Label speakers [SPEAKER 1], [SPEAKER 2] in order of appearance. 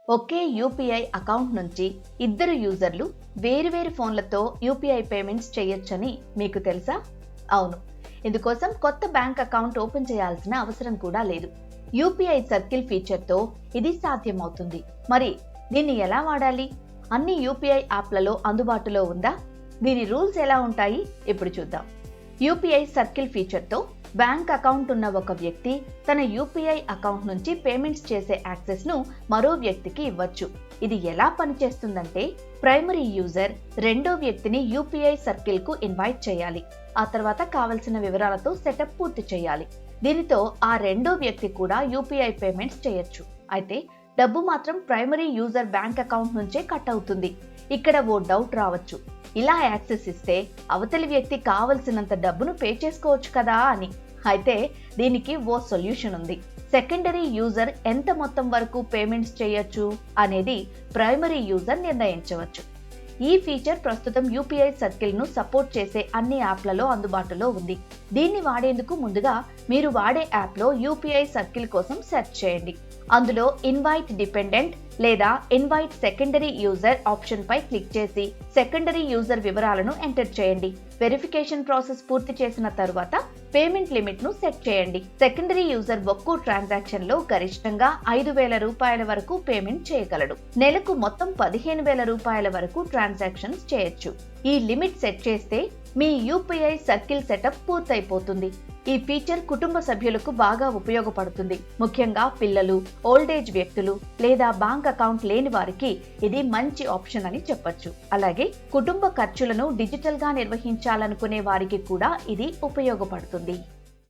[SPEAKER 1] ఒకే UPI account నుంచి ఇద్దరు యూజర్లు వేరువేరు ఫోన్లతో యూపీఐ పేమెంట్స్ చేయొచ్చని మీకు తెలుసా? అవును. ఇందుకోసం కొత్త బ్యాంక్ అకౌంట్ ఓపెన్ చేయాల్సిన అవసరం కూడా లేదు. యూపీఐ సర్కిల్ ఫీచర్తో ఇది సాధ్యమవుతుంది. మరి దీన్ని ఎలా వాడాలి? అన్ని యూపీఐ యాప్లలో అందుబాటులో ఉందా? దీని రూల్స్ ఎలా ఉంటాయి? ఇప్పుడు చూద్దాం. యూపీఐ సర్కిల్ ఫీచర్తో బ్యాంక్ అకౌంట్ ఉన్న ఒక వ్యక్తి తన యూపీఐ అకౌంట్ నుంచి పేమెంట్స్ చేసే యాక్సెస్ ను మరో వ్యక్తికి ఇవ్వచ్చు. ఇది ఎలా పనిచేస్తుందంటే, ప్రైమరీ యూజర్ రెండో వ్యక్తిని యూపీఐ సర్కిల్ కు ఇన్వైట్ చేయాలి. ఆ తర్వాత కావలసిన వివరాలతో సెటప్ పూర్తి చేయాలి. దీనితో ఆ రెండో వ్యక్తి కూడా యూపీఐ పేమెంట్స్ చేయొచ్చు. అయితే డబ్బు మాత్రం ప్రైమరీ యూజర్ బ్యాంక్ అకౌంట్ నుంచే కట్ అవుతుంది. ఇక్కడ ఓ డౌట్ రావచ్చు, ఇలా యాక్సెస్ ఇస్తే అవతలి వ్యక్తి కావలసినంత డబ్బును పే చేసుకోవచ్చు కదా అని. అయితే దీనికి ఓ సొల్యూషన్ ఉంది. సెకండరీ యూజర్ ఎంత మొత్తం వరకు పేమెంట్స్ చేయొచ్చు అనేది ప్రైమరీ యూజర్ నిర్ణయించవచ్చు. ఈ ఫీచర్ ప్రస్తుతం యూపీఐ సర్కిల్ ను సపోర్ట్ చేసే అన్ని యాప్లలో అందుబాటులో ఉంది. దీన్ని వాడేందుకు ముందుగా మీరు వాడే యాప్లో యూపీఐ సర్కిల్ కోసం సెర్చ్ చేయండి. అందులో ఇన్వైట్ డిపెండెంట్ లేదా ఇన్వైట్ సెకండరీ యూజర్ ఆప్షన్ పై క్లిక్ చేసి సెకండరీ యూజర్ వివరాలను ఎంటర్ చేయండి. వెరిఫికేషన్ ప్రాసెస్ పూర్తి చేసిన తరువాత పేమెంట్ లిమిట్ ను సెట్ చేయండి. సెకండరీ యూజర్ ఒక్కో ట్రాన్సాక్షన్ లో గరిష్టంగా 5,000 రూపాయల వరకు పేమెంట్ చేయగలడు. నెలకు మొత్తం 15,000 రూపాయల వరకు ట్రాన్సాక్షన్స్ చేయొచ్చు. ఈ లిమిట్ సెట్ చేస్తే మీ యూపీఐ సర్కిల్ సెటప్ పూర్తయిపోతుంది. ఈ ఫీచర్ కుటుంబ సభ్యులకు బాగా ఉపయోగపడుతుంది. ముఖ్యంగా పిల్లలు, ఓల్డేజ్ వ్యక్తులు లేదా బ్యాంక్ అకౌంట్ లేని వారికి ఇది మంచి ఆప్షన్ అని చెప్పొచ్చు. అలాగే కుటుంబ ఖర్చులను డిజిటల్ గా నిర్వహించాలనుకునే వారికి కూడా ఇది ఉపయోగపడుతుంది.